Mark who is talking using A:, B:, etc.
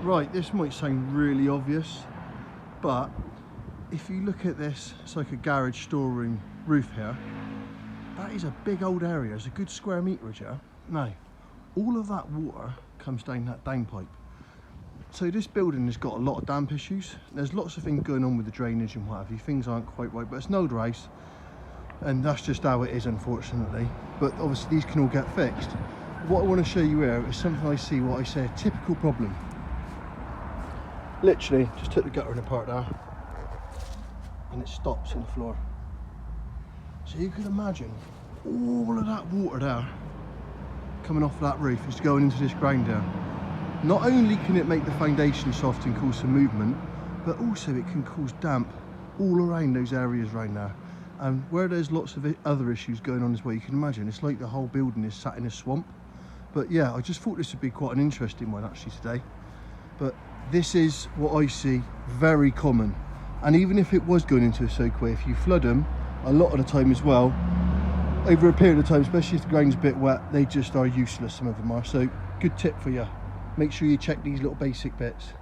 A: Right, this might sound really obvious, but if you look at this, it's like a garage storeroom roof here. That is a big old area. It's a good square meterage here. Now, all of that water comes down that downpipe. So this building has got a lot of damp issues. There's lots of things going on with the drainage and what have you. Things aren't quite right, but it's an older house, and that's just how it is, unfortunately. But obviously these can all get fixed. What I want to show you here is something I see, what I say, a typical problem. Literally, just took the guttering apart there, and it stops in the floor. So you can imagine all of that water there coming off that roof is going into this ground there. Not only can it make the foundation soft and cause some movement, but also it can cause damp all around those areas around there. And where there's lots of other issues going on as well, you can imagine it's like the whole building is sat in a swamp. But yeah, I just thought this would be quite an interesting one actually today. But this is what I see very common. And even if it was going into a soakaway, if you flood them, a lot of the time as well, over a period of time, especially if the ground's a bit wet, they just are useless, some of them are. So good tip for you. Make sure you check these little basic bits.